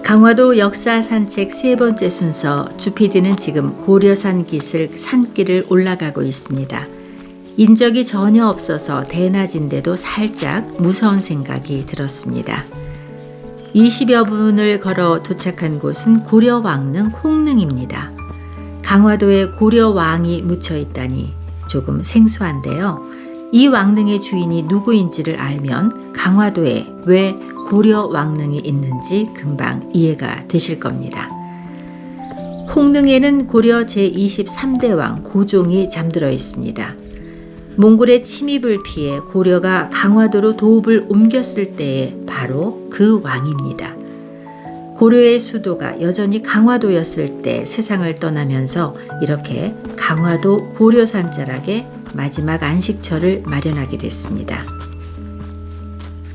강화도 역사 산책 세 번째 순서 주피디는 지금 고려산 기슭 산길을 올라가고 있습니다. 인적이 전혀 없어서 대낮인데도 살짝 무서운 생각이 들었습니다. 20여 분을 걸어 도착한 곳은 고려왕릉 홍릉입니다. 강화도에 고려왕이 묻혀 있다니 조금 생소한데요. 이 왕릉의 주인이 누구인지를 알면 강화도에 왜 고려왕릉이 있는지 금방 이해가 되실 겁니다. 홍릉에는 고려 제23대 왕 고종이 잠들어 있습니다. 몽골의 침입을 피해 고려가 강화도로 도읍을 옮겼을 때에 바로 그 왕입니다. 고려의 수도가 여전히 강화도였을 때 세상을 떠나면서 이렇게 강화도 고려산 자락에 마지막 안식처를 마련하게 됐습니다.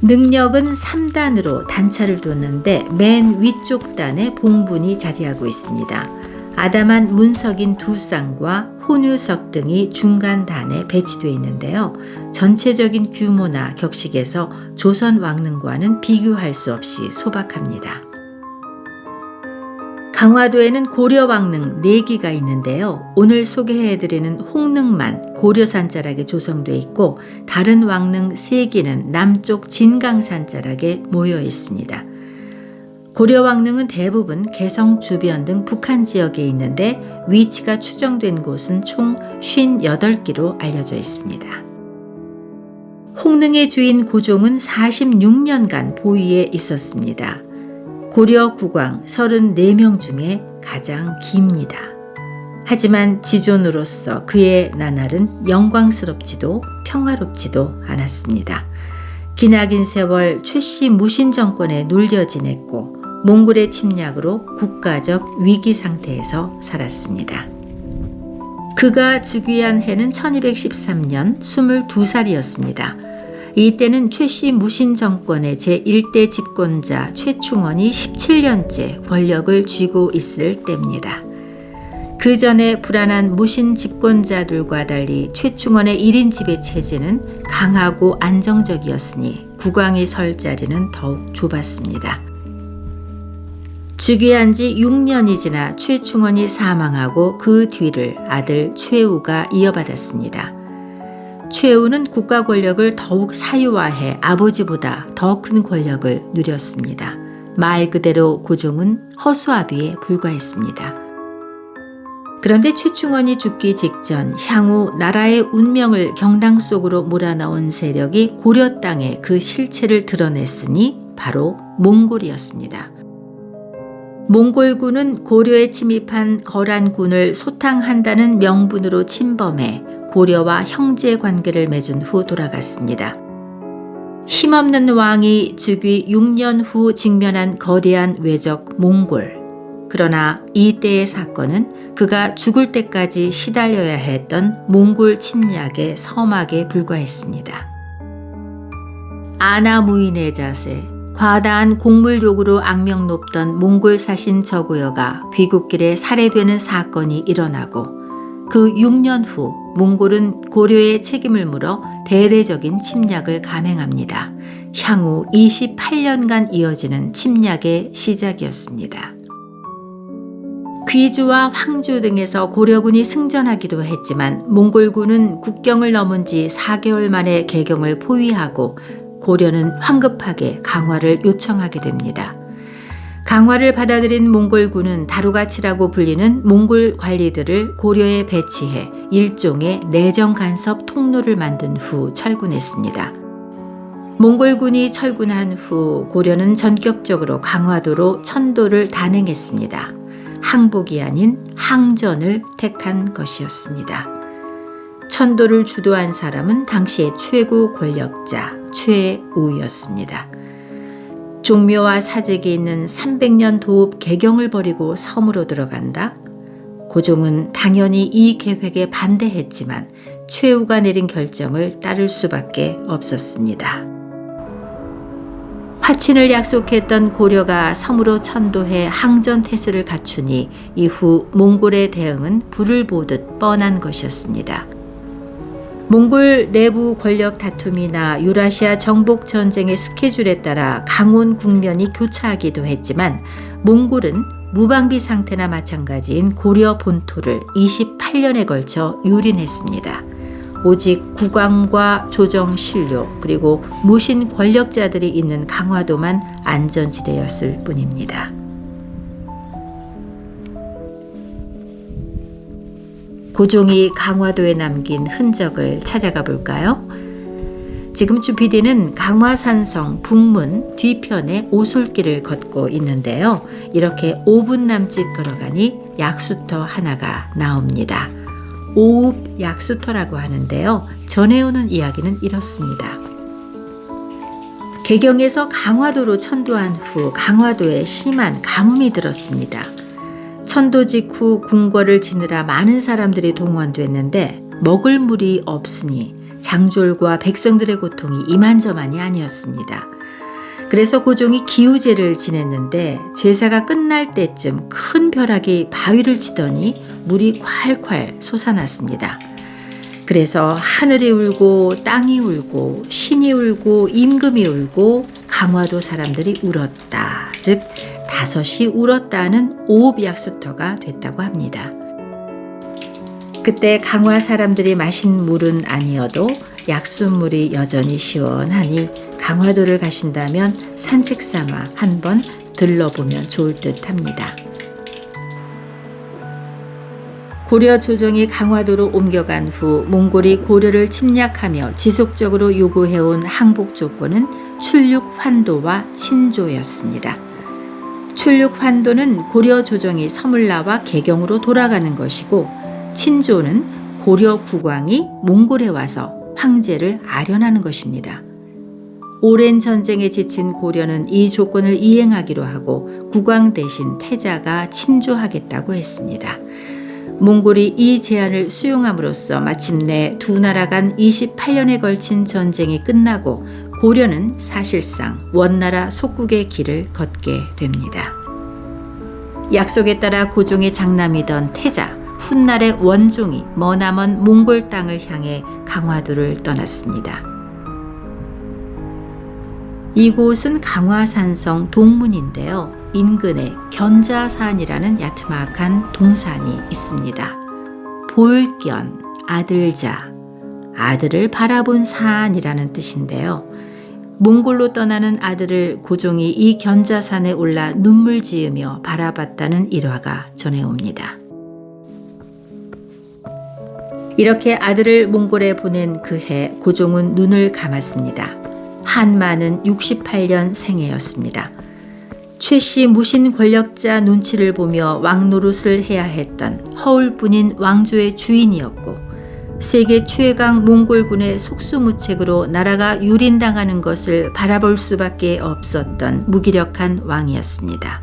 능력은 3단으로 단차를 뒀는데 맨 위쪽 단에 봉분이 자리하고 있습니다. 아담한 문석인 2쌍과 혼유석 등이 중간 단에 배치되어 있는데요. 전체적인 규모나 격식에서 조선 왕릉과는 비교할 수 없이 소박합니다. 강화도에는 고려왕릉 4기가 있는데요. 오늘 소개해드리는 홍릉만 고려산 자락에 조성되어 있고 다른 왕릉 3기는 남쪽 진강산 자락에 모여 있습니다. 고려왕릉은 대부분 개성 주변 등 북한 지역에 있는데 위치가 추정된 곳은 총 58기로 알려져 있습니다. 홍릉의 주인 고종은 46년간 보위에 있었습니다. 고려 국왕 34명 중에 가장 깁니다. 하지만 지존으로서 그의 나날은 영광스럽지도 평화롭지도 않았습니다. 기나긴 세월 최씨 무신 정권에 눌려 지냈고 몽골의 침략으로 국가적 위기 상태에서 살았습니다. 그가 즉위한 해는 1213년 22살이었습니다. 이때는 최씨 무신 정권의 제1대 집권자 최충원이 17년째 권력을 쥐고 있을 때입니다. 그 전에 불안한 무신 집권자들과 달리 최충원의 1인 지배 체제는 강하고 안정적이었으니 국왕이 설 자리는 더욱 좁았습니다. 즉위한 지 6년이 지나 최충원이 사망하고 그 뒤를 아들 최우가 이어받았습니다. 최우는 국가 권력을 더욱 사유화해 아버지보다 더 큰 권력을 누렸습니다. 말 그대로 고종은 허수아비에 불과했습니다. 그런데 최충원이 죽기 직전 향후 나라의 운명을 경당 속으로 몰아넣은 세력이 고려 땅에 그 실체를 드러냈으니 바로 몽골이었습니다. 몽골군은 고려에 침입한 거란군을 소탕한다는 명분으로 침범해 고려와 형제 관계를 맺은 후 돌아갔습니다. 힘없는 왕이 즉위 6년 후 직면한 거대한 외적 몽골. 그러나 이때의 사건은 그가 죽을 때까지 시달려야 했던 몽골 침략의 서막에 불과했습니다. 아나무인의 자세, 과다한 곡물 요구로 악명 높던 몽골 사신 저고여가 귀국길에 살해되는 사건이 일어나고 그 6년 후 몽골은 고려의 책임을 물어 대대적인 침략을 감행합니다. 향후 28년간 이어지는 침략의 시작이었습니다. 귀주와 황주 등에서 고려군이 승전하기도 했지만 몽골군은 국경을 넘은 지 4개월 만에 개경을 포위하고 고려는 황급하게 강화를 요청하게 됩니다. 강화를 받아들인 몽골군은 다루가치라고 불리는 몽골 관리들을 고려에 배치해 일종의 내정 간섭 통로를 만든 후 철군했습니다. 몽골군이 철군한 후 고려는 전격적으로 강화도로 천도를 단행했습니다. 항복이 아닌 항전을 택한 것이었습니다. 천도를 주도한 사람은 당시의 최고 권력자 최우였습니다. 종묘와 사직이 있는 300년 도읍 개경을 버리고 섬으로 들어간다? 고종은 당연히 이 계획에 반대했지만 최우가 내린 결정을 따를 수밖에 없었습니다. 화친을 약속했던 고려가 섬으로 천도해 항전 태세를 갖추니 이후 몽골의 대응은 불을 보듯 뻔한 것이었습니다. 몽골 내부 권력 다툼이나 유라시아 정복 전쟁의 스케줄에 따라 강원 국면이 교차하기도 했지만 몽골은 무방비 상태나 마찬가지인 고려 본토를 28년에 걸쳐 유린했습니다. 오직 국왕과 조정 신료 그리고 무신 권력자들이 있는 강화도만 안전지대였을 뿐입니다. 고종이 강화도에 남긴 흔적을 찾아가 볼까요? 지금 주PD는 강화산성 북문 뒤편에 오솔길을 걷고 있는데요. 이렇게 5분 남짓 걸어가니 약수터 하나가 나옵니다. 오읍 약수터라고 하는데요. 전해오는 이야기는 이렇습니다. 개경에서 강화도로 천도한 후 강화도에 심한 가뭄이 들었습니다. 천도 직후 궁궐을 지느라 많은 사람들이 동원됐는데 먹을 물이 없으니 장졸과 백성들의 고통이 이만저만이 아니었습니다. 그래서 고종이 기우제를 지냈는데 제사가 끝날 때쯤 큰 벼락이 바위를 치더니 물이 콸콸 솟아났습니다. 그래서 하늘이 울고 땅이 울고 신이 울고 임금이 울고 강화도 사람들이 울었다. 즉 다섯이 울었다는 오읍 약수터가 됐다고 합니다. 그때 강화 사람들이 마신 물은 아니어도 약수물이 여전히 시원하니 강화도를 가신다면 산책 삼아 한번 들러보면 좋을 듯 합니다. 고려 조정이 강화도로 옮겨간 후 몽골이 고려를 침략하며 지속적으로 요구해온 항복 조건은 출륙 환도와 친조였습니다. 출륙 환도는 고려 조정이 서물나와 개경으로 돌아가는 것이고 친조는 고려 국왕이 몽골에 와서 황제를 아련하는 것입니다. 오랜 전쟁에 지친 고려는 이 조건을 이행하기로 하고 국왕 대신 태자가 친조하겠다고 했습니다. 몽골이 이 제안을 수용함으로써 마침내 두 나라 간 28년에 걸친 전쟁이 끝나고 고려는 사실상 원나라 속국의 길을 걷게 됩니다. 약속에 따라 고종의 장남이던 태자, 훗날의 원종이 머나먼 몽골 땅을 향해 강화도를 떠났습니다. 이곳은 강화산성 동문인데요. 인근에 견자산이라는 야트막한 동산이 있습니다. 볼견, 아들자, 아들을 바라본 산이라는 뜻인데요. 몽골로 떠나는 아들을 고종이 이 견자산에 올라 눈물 지으며 바라봤다는 일화가 전해옵니다. 이렇게 아들을 몽골에 보낸 그 해 고종은 눈을 감았습니다. 한마는 68년 생애였습니다. 최씨 무신 권력자 눈치를 보며 왕 노릇을 해야 했던 허울뿐인 왕조의 주인이었고 세계 최강 몽골군의 속수무책으로 나라가 유린당하는 것을 바라볼 수밖에 없었던 무기력한 왕이었습니다.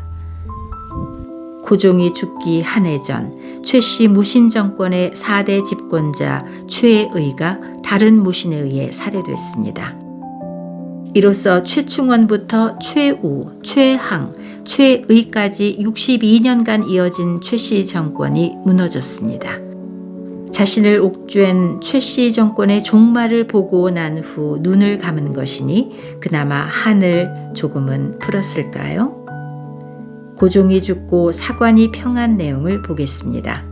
고종이 죽기 한 해 전 최씨 무신 정권의 4대 집권자 최의가 다른 무신에 의해 살해됐습니다. 이로써 최충원부터 최우, 최항, 최의까지 62년간 이어진 최씨 정권이 무너졌습니다. 자신을 옥죄한 최씨 정권의 종말을 보고 난 후 눈을 감은 것이니 그나마 한을 조금은 풀었을까요? 고종이 죽고 사관이 평한 내용을 보겠습니다.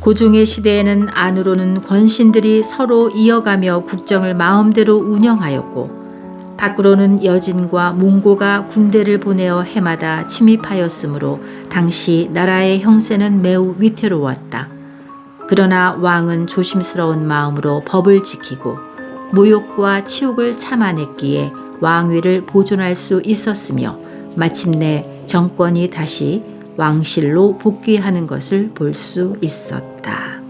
고종의 시대에는 안으로는 권신들이 서로 이어가며 국정을 마음대로 운영하였고 밖으로는 여진과 몽고가 군대를 보내어 해마다 침입하였으므로 당시 나라의 형세는 매우 위태로웠다. 그러나 왕은 조심스러운 마음으로 법을 지키고 모욕과 치욕을 참아냈기에 왕위를 보존할 수 있었으며 마침내 정권이 다시 왕실로 복귀하는 것을 볼 수 있었다.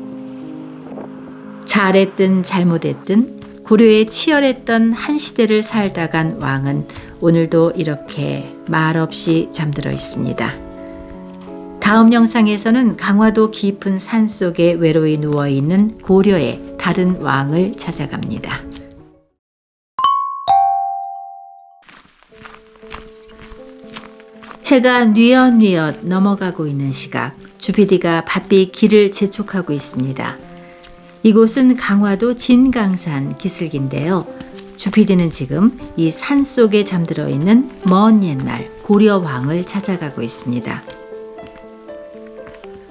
잘했든 잘못했든 고려에 치열했던 한 시대를 살다 간 왕은 오늘도 이렇게 말없이 잠들어 있습니다. 다음 영상에서는 강화도 깊은 산속에 외로이 누워있는 고려의 다른 왕을 찾아갑니다. 해가 뉘엿뉘엿 넘어가고 있는 시각, 주PD가 바삐 길을 재촉하고 있습니다. 이곳은 강화도 진강산 기슭인데요. 주피디는 지금 이 산 속에 잠들어 있는 먼 옛날 고려왕을 찾아가고 있습니다.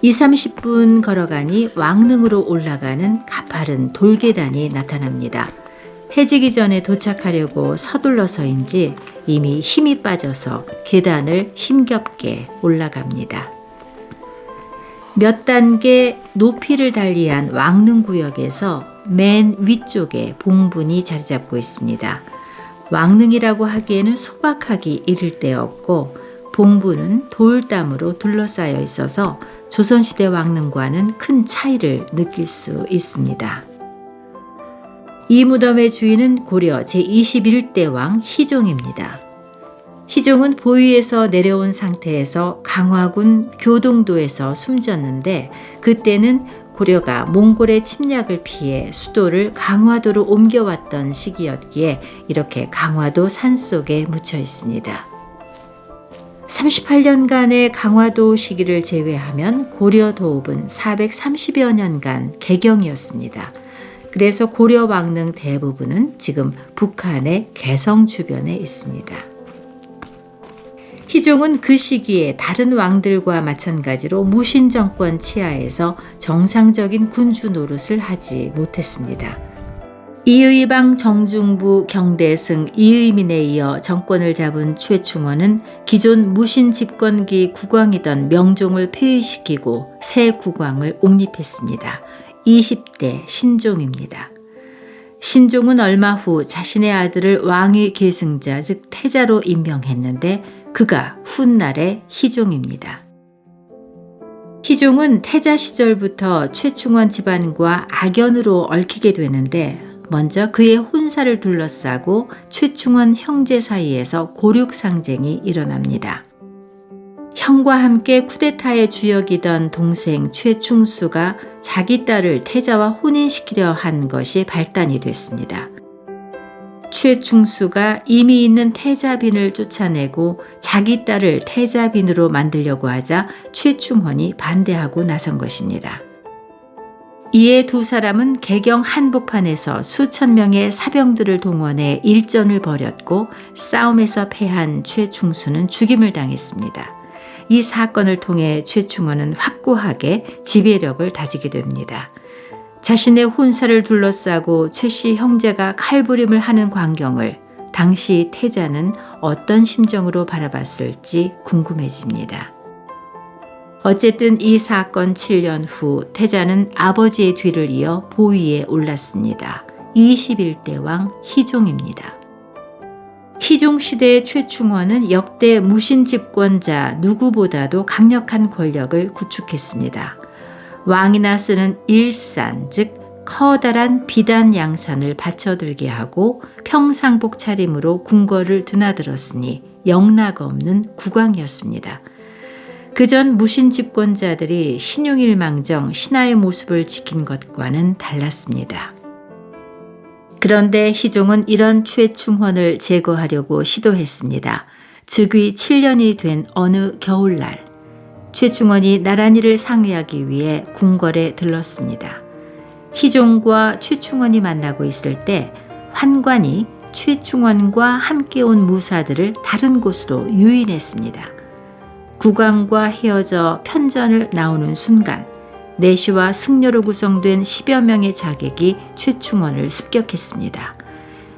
20-30분 걸어가니 왕릉으로 올라가는 가파른 돌계단이 나타납니다. 해지기 전에 도착하려고 서둘러서인지 이미 힘이 빠져서 계단을 힘겹게 올라갑니다. 몇 단계 높이를 달리한 왕릉구역에서 맨 위쪽에 봉분이 자리 잡고 있습니다. 왕릉이라고 하기에는 소박하기 이를 데 없고 봉분은 돌담으로 둘러싸여 있어서 조선시대 왕릉과는 큰 차이를 느낄 수 있습니다. 이 무덤의 주인은 고려 제21대 왕 희종입니다. 희종은 보위에서 내려온 상태에서 강화군 교동도에서 숨졌는데 그때는 고려가 몽골의 침략을 피해 수도를 강화도로 옮겨왔던 시기였기에 이렇게 강화도 산속에 묻혀 있습니다. 38년간의 강화도 시기를 제외하면 고려 도읍은 430여 년간 개경이었습니다. 그래서 고려 왕릉 대부분은 지금 북한의 개성 주변에 있습니다. 희종은 그 시기에 다른 왕들과 마찬가지로 무신 정권 치하에서 정상적인 군주 노릇을 하지 못했습니다. 이의방 정중부 경대승 이의민에 이어 정권을 잡은 최충원은 기존 무신 집권기 국왕이던 명종을 폐위시키고 새 국왕을 옹립했습니다. 20대 신종입니다. 신종은 얼마 후 자신의 아들을 왕위 계승자 즉 태자로 임명했는데 그가 훗날의 희종입니다. 희종은 태자 시절부터 최충원 집안과 악연으로 얽히게 되는데 먼저 그의 혼사를 둘러싸고 최충원 형제 사이에서 고륙상쟁이 일어납니다. 형과 함께 쿠데타의 주역이던 동생 최충수가 자기 딸을 태자와 혼인시키려 한 것이 발단이 됐습니다. 최충수가 이미 있는 태자빈을 쫓아내고 자기 딸을 태자빈으로 만들려고 하자 최충헌이 반대하고 나선 것입니다. 이에 두 사람은 개경 한복판에서 수천 명의 사병들을 동원해 일전을 벌였고 싸움에서 패한 최충수는 죽임을 당했습니다. 이 사건을 통해 최충헌은 확고하게 지배력을 다지게 됩니다. 자신의 혼사를 둘러싸고 최씨 형제가 칼부림을 하는 광경을 당시 태자는 어떤 심정으로 바라봤을지 궁금해집니다. 어쨌든 이 사건 7년 후 태자는 아버지의 뒤를 이어 보위에 올랐습니다. 21대 왕 희종입니다. 희종 시대의 최충원은 역대 무신 집권자 누구보다도 강력한 권력을 구축했습니다. 왕이나 쓰는 일산, 즉 커다란 비단 양산을 받쳐들게 하고 평상복 차림으로 궁궐을 드나들었으니 영락 없는 국왕이었습니다. 그전 무신 집권자들이 신용일망정 신하의 모습을 지킨 것과는 달랐습니다. 그런데 희종은 이런 최충헌을 제거하려고 시도했습니다. 즉위 7년이 된 어느 겨울날 최충헌이 나란히를 상의하기 위해 궁궐에 들렀습니다. 희종과 최충헌이 만나고 있을 때 환관이 최충헌과 함께 온 무사들을 다른 곳으로 유인했습니다. 국왕과 헤어져 편전을 나오는 순간 내시와 승려로 구성된 10여 명의 자객이 최충헌을 습격했습니다.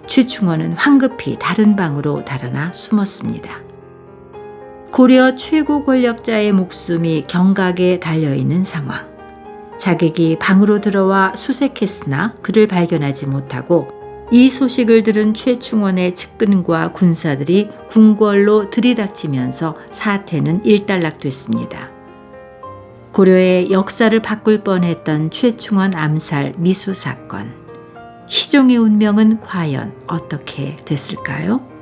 최충헌은 황급히 다른 방으로 달아나 숨었습니다. 고려 최고 권력자의 목숨이 경각에 달려있는 상황. 자객이 방으로 들어와 수색했으나 그를 발견하지 못하고 이 소식을 들은 최충헌의 측근과 군사들이 궁궐로 들이닥치면서 사태는 일단락됐습니다. 고려의 역사를 바꿀 뻔했던 최충헌 암살 미수 사건. 희종의 운명은 과연 어떻게 됐을까요?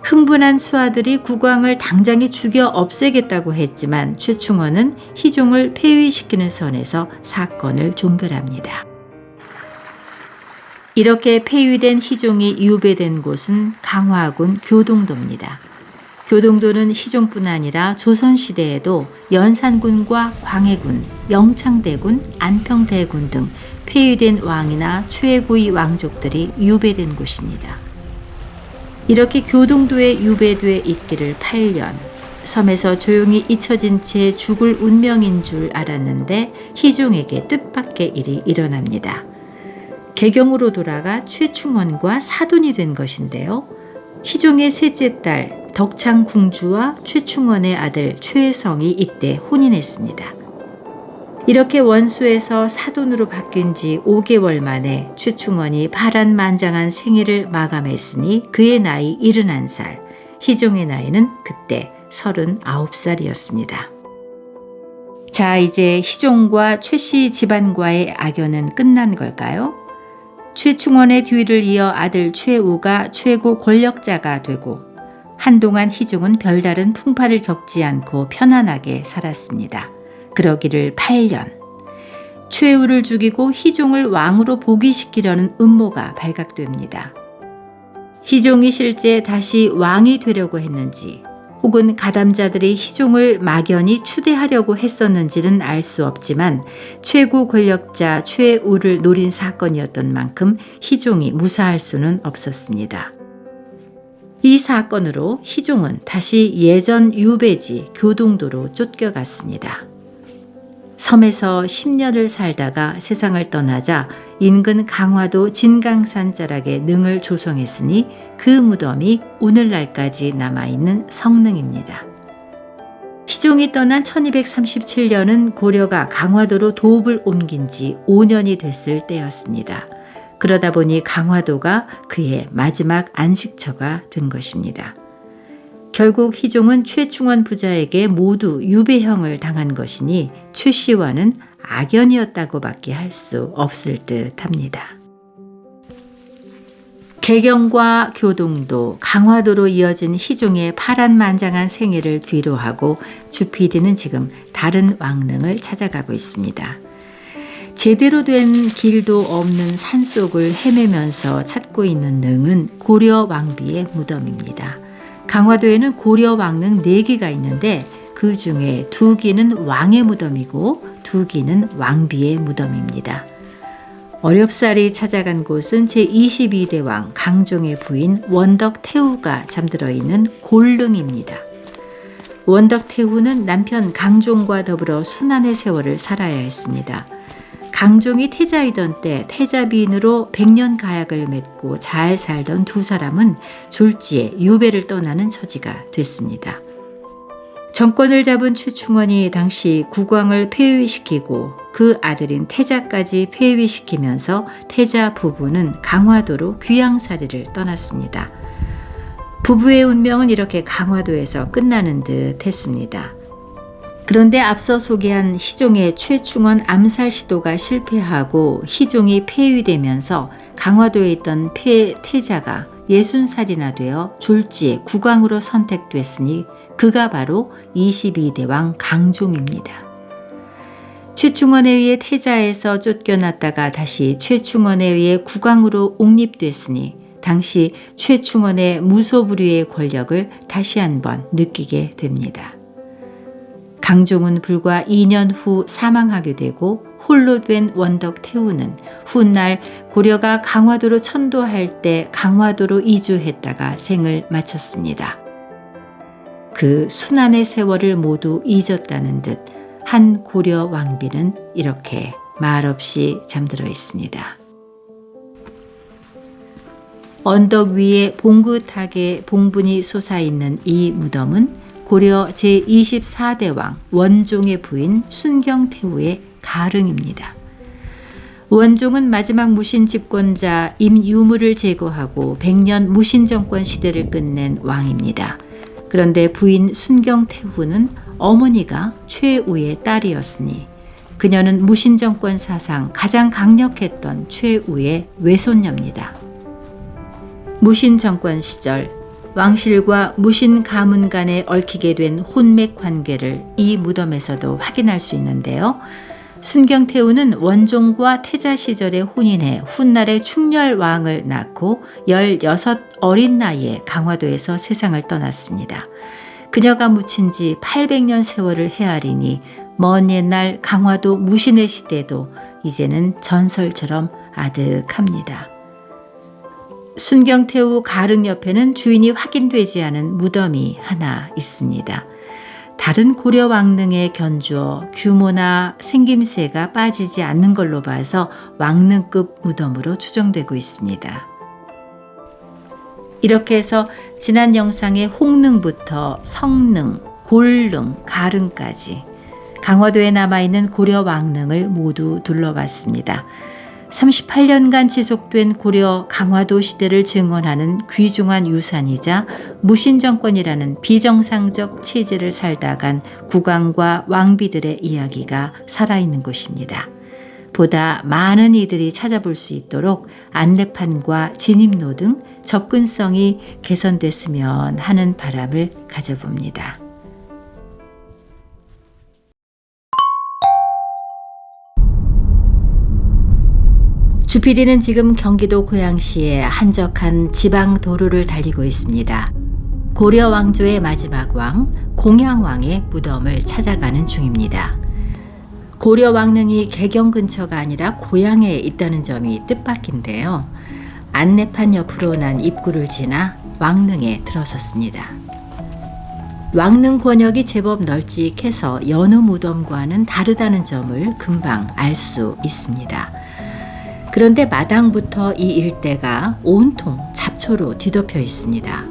흥분한 수하들이 국왕을 당장에 죽여 없애겠다고 했지만 최충헌은 희종을 폐위시키는 선에서 사건을 종결합니다. 이렇게 폐위된 희종이 유배된 곳은 강화군 교동도입니다. 교동도는 희종뿐 아니라 조선시대에도 연산군과 광해군, 영창대군, 안평대군 등 폐위된 왕이나 최고위 왕족들이 유배된 곳입니다. 이렇게 교동도에 유배돼 있기를 8년, 섬에서 조용히 잊혀진 채 죽을 운명인 줄 알았는데 희종에게 뜻밖의 일이 일어납니다. 개경으로 돌아가 최충원과 사돈이 된 것인데요. 희종의 셋째 딸 덕창궁주와 최충원의 아들 최성이 이때 혼인했습니다. 이렇게 원수에서 사돈으로 바뀐 지 5개월 만에 최충원이 파란만장한 생애를 마감했으니 그의 나이 71살, 희종의 나이는 그때 39살이었습니다. 자, 이제 희종과 최씨 집안과의 악연은 끝난 걸까요? 최충원의 뒤를 이어 아들 최우가 최고 권력자가 되고 한동안 희종은 별다른 풍파를 겪지 않고 편안하게 살았습니다. 그러기를 8년. 최우를 죽이고 희종을 왕으로 복위시키려는 음모가 발각됩니다. 희종이 실제 다시 왕이 되려고 했는지 혹은 가담자들이 희종을 막연히 추대하려고 했었는지는 알 수 없지만 최고 권력자 최우를 노린 사건이었던 만큼 희종이 무사할 수는 없었습니다. 이 사건으로 희종은 다시 예전 유배지 교동도로 쫓겨갔습니다. 섬에서 10년을 살다가 세상을 떠나자 인근 강화도 진강산 자락에 능을 조성했으니 그 무덤이 오늘날까지 남아있는 성릉입니다. 희종이 떠난 1237년은 고려가 강화도로 도읍을 옮긴 지 5년이 됐을 때였습니다. 그러다 보니 강화도가 그의 마지막 안식처가 된 것입니다. 결국 희종은 최충원 부자에게 모두 유배형을 당한 것이니 최씨와는 악연이었다고밖에 할 수 없을 듯합니다. 개경과 교동도, 강화도로 이어진 희종의 파란만장한 생애를 뒤로하고 주피디는 지금 다른 왕릉을 찾아가고 있습니다. 제대로 된 길도 없는 산속을 헤매면서 찾고 있는 능은 고려 왕비의 무덤입니다. 강화도에는 고려 왕릉 4기가 있는데 그 중에 2기는 왕의 무덤이고 2기는 왕비의 무덤입니다. 어렵사리 찾아간 곳은 제22대 왕 강종의 부인 원덕태후가 잠들어 있는 골릉입니다. 원덕태후는 남편 강종과 더불어 순환의 세월을 살아야 했습니다. 강종이 태자이던 때 태자비인으로 100년 가약을 맺고 잘 살던 두 사람은 졸지에 유배를 떠나는 처지가 됐습니다. 정권을 잡은 최충원이 당시 국왕을 폐위시키고 그 아들인 태자까지 폐위시키면서 태자 부부는 강화도로 귀양살이를 떠났습니다. 부부의 운명은 이렇게 강화도에서 끝나는 듯 했습니다. 그런데 앞서 소개한 희종의 최충원 암살 시도가 실패하고 희종이 폐위되면서 강화도에 있던 태자가 60살이나 되어 졸지에 국왕으로 선택됐으니 그가 바로 22대 왕 강종입니다. 최충원에 의해 태자에서 쫓겨났다가 다시 최충원에 의해 국왕으로 옹립됐으니 당시 최충원의 무소불위의 권력을 다시 한번 느끼게 됩니다. 강종은 불과 2년 후 사망하게 되고 홀로 된 원덕태후는 훗날 고려가 강화도로 천도할 때 강화도로 이주했다가 생을 마쳤습니다. 그 순환의 세월을 모두 잊었다는 듯 한 고려 왕비는 이렇게 말없이 잠들어 있습니다. 언덕 위에 봉긋하게 봉분이 솟아있는 이 무덤은 고려 제24대 왕 원종의 부인 순경태후의 가릉입니다. 원종은 마지막 무신 집권자 임유무를 제거하고 100년 무신정권 시대를 끝낸 왕입니다. 그런데 부인 순경태후는 어머니가 최우의 딸이었으니 그녀는 무신정권 사상 가장 강력했던 최우의 외손녀입니다. 무신정권 시절 왕실과 무신 가문 간에 얽히게 된 혼맥 관계를 이 무덤에서도 확인할 수 있는데요. 순경태후는 원종과 태자 시절에 혼인해 훗날에 충렬왕을 낳고 16 어린 나이에 강화도에서 세상을 떠났습니다. 그녀가 묻힌 지 800년 세월을 헤아리니 먼 옛날 강화도 무신의 시대도 이제는 전설처럼 아득합니다. 순경태후 가릉 옆에는 주인이 확인되지 않은 무덤이 하나 있습니다. 다른 고려 왕릉에 견주어 규모나 생김새가 빠지지 않는 걸로 봐서 왕릉급 무덤으로 추정되고 있습니다. 이렇게 해서 지난 영상의 홍릉부터 성릉, 골릉, 가릉까지 강화도에 남아있는 고려 왕릉을 모두 둘러봤습니다. 38년간 지속된 고려 강화도 시대를 증언하는 귀중한 유산이자 무신정권이라는 비정상적 체제를 살다 간 국왕과 왕비들의 이야기가 살아있는 곳입니다. 보다 많은 이들이 찾아볼 수 있도록 안내판과 진입로 등 접근성이 개선됐으면 하는 바람을 가져봅니다. 주PD는 지금 경기도 고양시의 한적한 지방 도로를 달리고 있습니다. 고려 왕조의 마지막 왕, 공양왕의 무덤을 찾아가는 중입니다. 고려 왕릉이 개경 근처가 아니라 고양에 있다는 점이 뜻밖인데요. 안내판 옆으로 난 입구를 지나 왕릉에 들어섰습니다. 왕릉 권역이 제법 널찍해서 여느 무덤과는 다르다는 점을 금방 알 수 있습니다. 그런데 마당부터 이 일대가 온통 잡초로 뒤덮여 있습니다.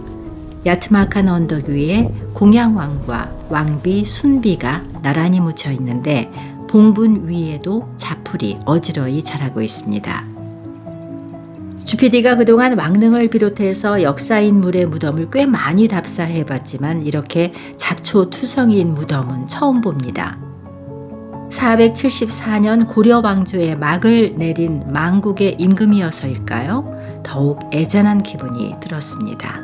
야트막한 언덕 위에 공양왕과 왕비 순비가 나란히 묻혀 있는데 봉분 위에도 자풀이 어지러이 자라고 있습니다. 주PD가 그동안 왕릉을 비롯해서 역사 인물의 무덤을 꽤 많이 답사해봤지만 이렇게 잡초 투성이인 무덤은 처음 봅니다. 474년 고려 왕조의 막을 내린 망국의 임금이어서일까요? 더욱 애잔한 기분이 들었습니다.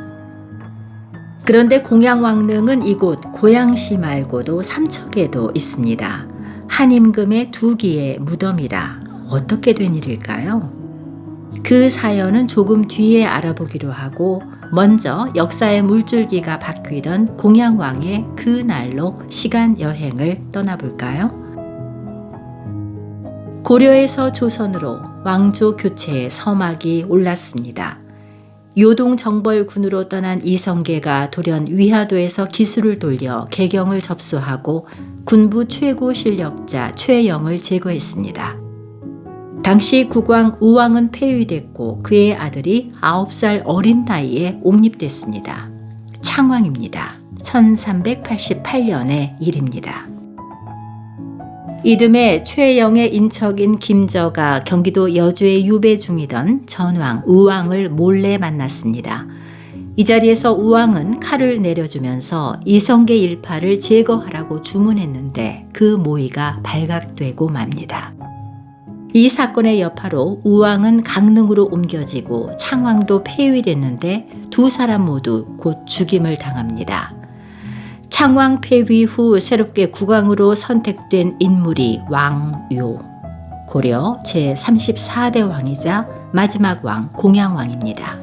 그런데 공양왕릉은 이곳 고양시 말고도 삼척에도 있습니다. 한 임금의 2기의 무덤이라 어떻게 된 일일까요? 그 사연은 조금 뒤에 알아보기로 하고 먼저 역사의 물줄기가 바뀌던 공양왕의 그 날로 시간 여행을 떠나볼까요? 고려에서 조선으로 왕조 교체의 서막이 올랐습니다. 요동 정벌군으로 떠난 이성계가 돌연 위화도에서 기술을 돌려 개경을 접수하고 군부 최고 실력자 최영을 제거했습니다. 당시 국왕 우왕은 폐위됐고 그의 아들이 9살 어린 나이에 옹립됐습니다. 창왕입니다. 1388년의 일입니다. 이듬해 최영의 인척인 김저가 경기도 여주에 유배 중이던 전왕 우왕을 몰래 만났습니다. 이 자리에서 우왕은 칼을 내려주면서 이성계 일파를 제거하라고 주문했는데 그 모의가 발각되고 맙니다. 이 사건의 여파로 우왕은 강릉으로 옮겨지고 창왕도 폐위됐는데 두 사람 모두 곧 죽임을 당합니다. 창왕 폐위 후 새롭게 국왕으로 선택된 인물이 왕요, 고려 제34대 왕이자 마지막 왕 공양왕입니다.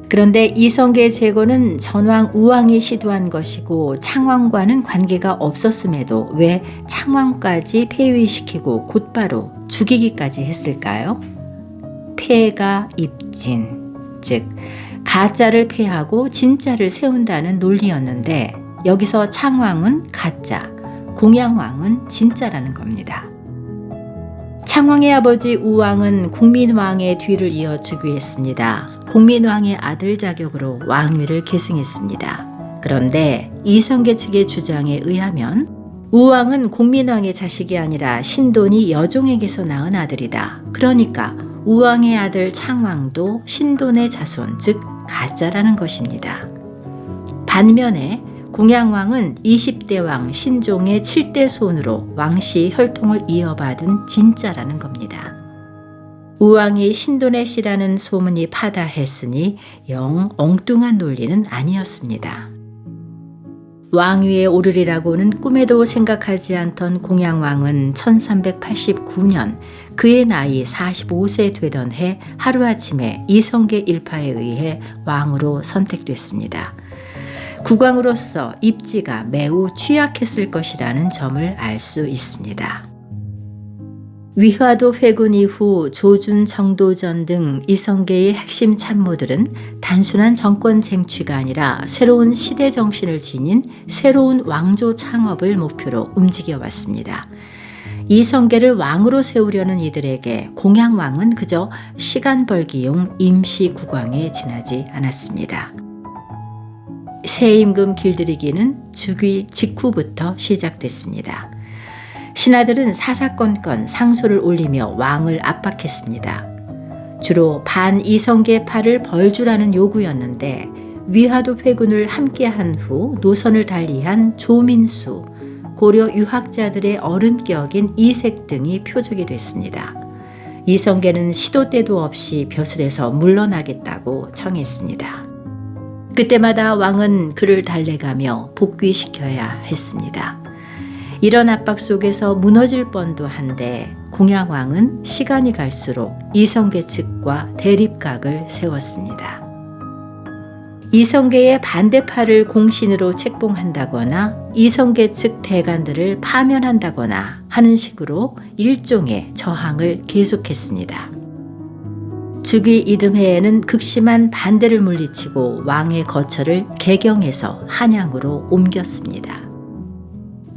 그런데 이성계 제거는 전왕 우왕이 시도한 것이고 창왕과는 관계가 없었음에도 왜 창왕까지 폐위시키고 곧바로 죽이기까지 했을까요? 폐가 입진, 즉 가짜를 폐하고 진짜를 세운다는 논리였는데 여기서 창왕은 가짜, 공양왕은 진짜라는 겁니다. 창왕의 아버지 우왕은 공민왕의 뒤를 이어 즉위했습니다. 공민왕의 아들 자격으로 왕위를 계승했습니다. 그런데 이성계 측의 주장에 의하면 우왕은 공민왕의 자식이 아니라 신돈이 여종에게서 낳은 아들이다. 그러니까 우왕의 아들 창왕도 신돈의 자손, 즉 가짜라는 것입니다. 반면에 공양왕은 20대 왕 신종의 7대 손으로 왕씨 혈통을 이어받은 진짜라는 겁니다. 우왕이 신돈의 씨라는 소문이 파다했으니 영 엉뚱한 논리는 아니었습니다. 왕위에 오르리라고는 꿈에도 생각하지 않던 공양왕은 1389년 그의 나이 45세 되던 해 하루아침에 이성계 일파에 의해 왕으로 선택됐습니다. 국왕으로서 입지가 매우 취약했을 것이라는 점을 알 수 있습니다. 위화도 회군 이후 조준, 정도전 등 이성계의 핵심 참모들은 단순한 정권 쟁취가 아니라 새로운 시대 정신을 지닌 새로운 왕조 창업을 목표로 움직여 왔습니다. 이성계를 왕으로 세우려는 이들에게 공양왕은 그저 시간 벌기용 임시 국왕에 지나지 않았습니다. 새 임금 길들이기는 즉위 직후부터 시작됐습니다. 신하들은 사사건건 상소를 올리며 왕을 압박했습니다. 주로 반이성계파를 벌주라는 요구였는데 위화도 회군을 함께한 후 노선을 달리한 조민수, 고려 유학자들의 어른격인 이색 등이 표적이 됐습니다. 이성계는 시도 때도 없이 벼슬에서 물러나겠다고 청했습니다. 그때마다 왕은 그를 달래가며 복귀시켜야 했습니다. 이런 압박 속에서 무너질 뻔도 한데 공양왕은 시간이 갈수록 이성계 측과 대립각을 세웠습니다. 이성계의 반대파를 공신으로 책봉한다거나 이성계 측 대관들을 파면한다거나 하는 식으로 일종의 저항을 계속했습니다. 즉위 이듬해에는 극심한 반대를 물리치고 왕의 거처를 개경에서 한양으로 옮겼습니다.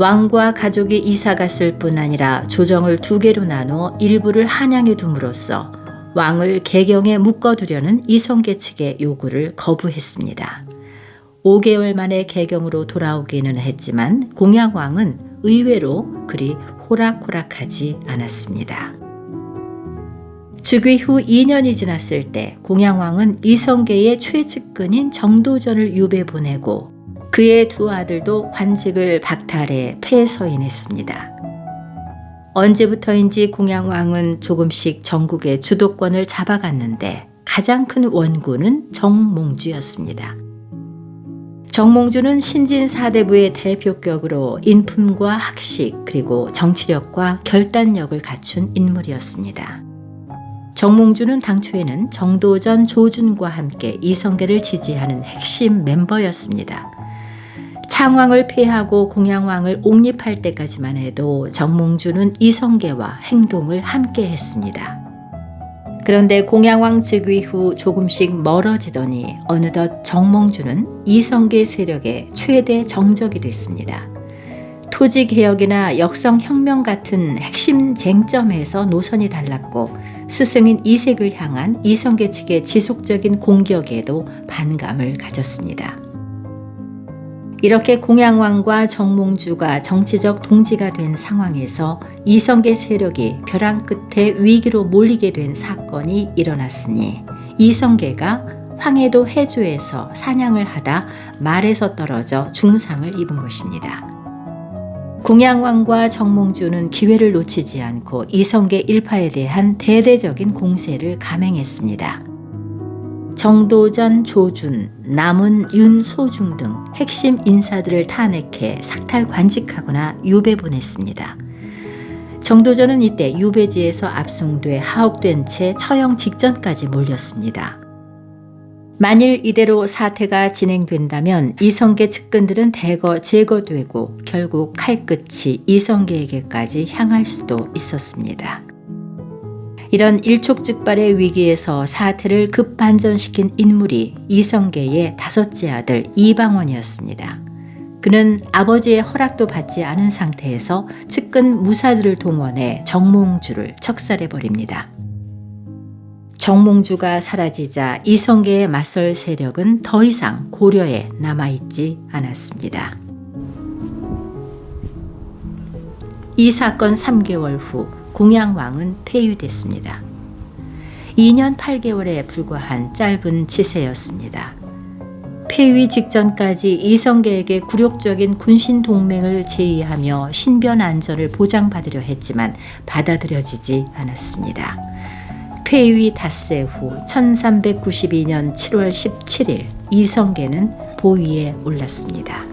왕과 가족이 이사갔을 뿐 아니라 조정을 2개로 나눠 일부를 한양에 둠으로써 왕을 개경에 묶어두려는 이성계 측의 요구를 거부했습니다. 5개월 만에 개경으로 돌아오기는 했지만 공양왕은 의외로 그리 호락호락하지 않았습니다. 즉위 후 2년이 지났을 때 공양왕은 이성계의 최측근인 정도전을 유배 보내고 그의 2 아들도 관직을 박탈해 폐서인했습니다. 언제부터인지 공양왕은 조금씩 전국의 주도권을 잡아갔는데 가장 큰 원군은 정몽주였습니다. 정몽주는 신진 사대부의 대표격으로 인품과 학식 그리고 정치력과 결단력을 갖춘 인물이었습니다. 정몽주는 당초에는 정도전, 조준과 함께 이성계를 지지하는 핵심 멤버였습니다. 창왕을 폐하고 공양왕을 옹립할 때까지만 해도 정몽주는 이성계와 행동을 함께 했습니다. 그런데 공양왕 즉위 후 조금씩 멀어지더니 어느덧 정몽주는 이성계 세력의 최대 정적이 됐습니다. 토지개혁이나 역성혁명 같은 핵심 쟁점에서 노선이 달랐고 스승인 이색을 향한 이성계 측의 지속적인 공격에도 반감을 가졌습니다. 이렇게 공양왕과 정몽주가 정치적 동지가 된 상황에서 이성계 세력이 벼랑 끝에 위기로 몰리게 된 사건이 일어났으니 이성계가 황해도 해주에서 사냥을 하다 말에서 떨어져 중상을 입은 것입니다. 공양왕과 정몽주는 기회를 놓치지 않고 이성계 일파에 대한 대대적인 공세를 감행했습니다. 정도전, 조준, 남은, 윤, 소중 등 핵심 인사들을 탄핵해 삭탈 관직하거나 유배 보냈습니다. 정도전은 이때 유배지에서 압송돼 하옥된 채 처형 직전까지 몰렸습니다. 만일 이대로 사태가 진행된다면 이성계 측근들은 대거 제거되고 결국 칼끝이 이성계에게까지 향할 수도 있었습니다. 이런 일촉즉발의 위기에서 사태를 급반전시킨 인물이 이성계의 5째 아들 이방원이었습니다. 그는 아버지의 허락도 받지 않은 상태에서 측근 무사들을 동원해 정몽주를 척살해버립니다. 정몽주가 사라지자 이성계의 맞설 세력은 더 이상 고려에 남아있지 않았습니다. 이 사건 3개월 후 공양왕은 폐위됐습니다. 2년 8개월에 불과한 짧은 치세였습니다. 폐위 직전까지 이성계에게 굴욕적인 군신 동맹을 제의하며 신변 안전을 보장받으려 했지만 받아들여지지 않았습니다. 폐위 닷새 후 1392년 7월 17일 이성계는 보위에 올랐습니다.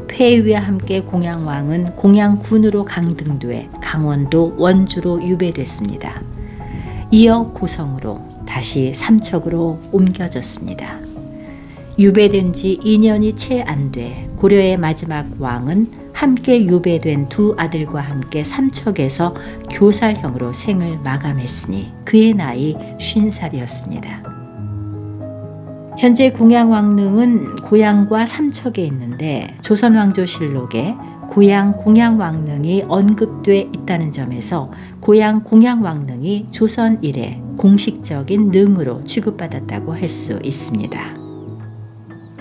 폐위와 함께 공양왕은 공양군으로 강등돼 강원도 원주로 유배됐습니다. 이어 고성으로 다시 삼척으로 옮겨졌습니다. 유배된 지 2년이 채 안 돼 고려의 마지막 왕은 함께 유배된 두 아들과 함께 삼척에서 교살형으로 생을 마감했으니 그의 나이 50살이었습니다. 현재 공양왕릉은 고향과 삼척에 있는데 조선왕조실록에 고향 공양왕릉이 언급돼 있다는 점에서 고향 공양왕릉이 조선 이래 공식적인 능으로 취급받았다고 할 수 있습니다.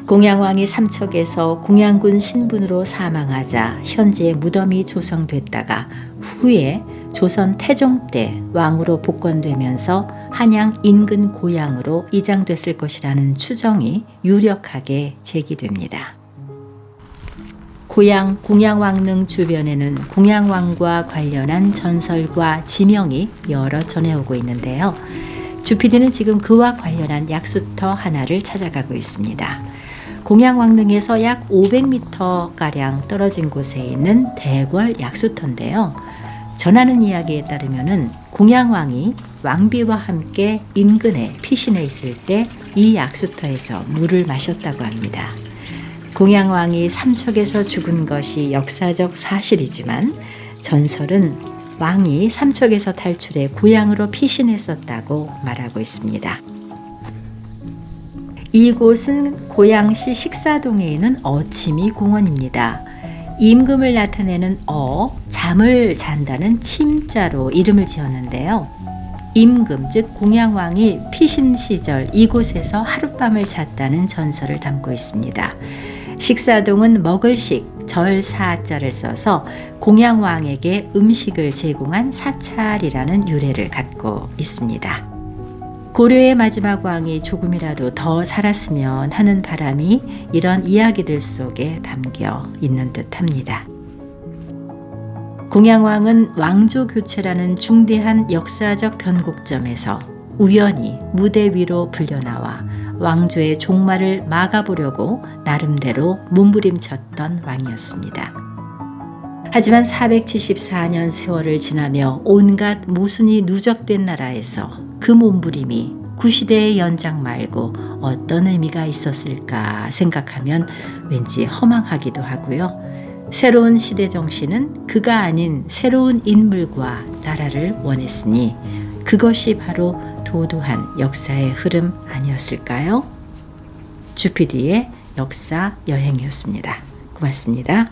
공양왕이 삼척에서 공양군 신분으로 사망하자 현재 무덤이 조성됐다가 후에 조선 태종 때 왕으로 복권되면서 한양 인근 고향으로 이장됐을 것이라는 추정이 유력하게 제기됩니다. 고향 공양왕릉 주변에는 공양왕과 관련한 전설과 지명이 여러 전해오고 있는데요. 주피디는 지금 그와 관련한 약수터 하나를 찾아가고 있습니다. 공양왕릉에서 약 500m가량 떨어진 곳에 있는 대궐 약수터인데요. 전하는 이야기에 따르면 공양왕이 왕비와 함께 인근에 피신해 있을 때 이 약수터에서 물을 마셨다고 합니다. 공양왕이 삼척에서 죽은 것이 역사적 사실이지만 전설은 왕이 삼척에서 탈출해 고향으로 피신했었다고 말하고 있습니다. 이곳은 고양시 식사동에 있는 어치미 공원입니다. 임금을 나타내는 잠을 잔다는 침자로 이름을 지었는데요. 임금 즉 공양왕이 피신 시절 이곳에서 하룻밤을 잤다는 전설을 담고 있습니다. 식사동은 먹을식 절사자를 써서 공양왕에게 음식을 제공한 사찰이라는 유래를 갖고 있습니다. 고려의 마지막 왕이 조금이라도 더 살았으면 하는 바람이 이런 이야기들 속에 담겨 있는 듯합니다. 공양왕은 왕조 교체라는 중대한 역사적 변곡점에서 우연히 무대 위로 불려나와 왕조의 종말을 막아보려고 나름대로 몸부림쳤던 왕이었습니다. 하지만 474년 세월을 지나며 온갖 모순이 누적된 나라에서 그 몸부림이 구시대의 연장 말고 어떤 의미가 있었을까 생각하면 왠지 허망하기도 하고요. 새로운 시대 정신은 그가 아닌 새로운 인물과 나라를 원했으니 그것이 바로 도도한 역사의 흐름 아니었을까요? 주피디의 역사 여행이었습니다. 고맙습니다.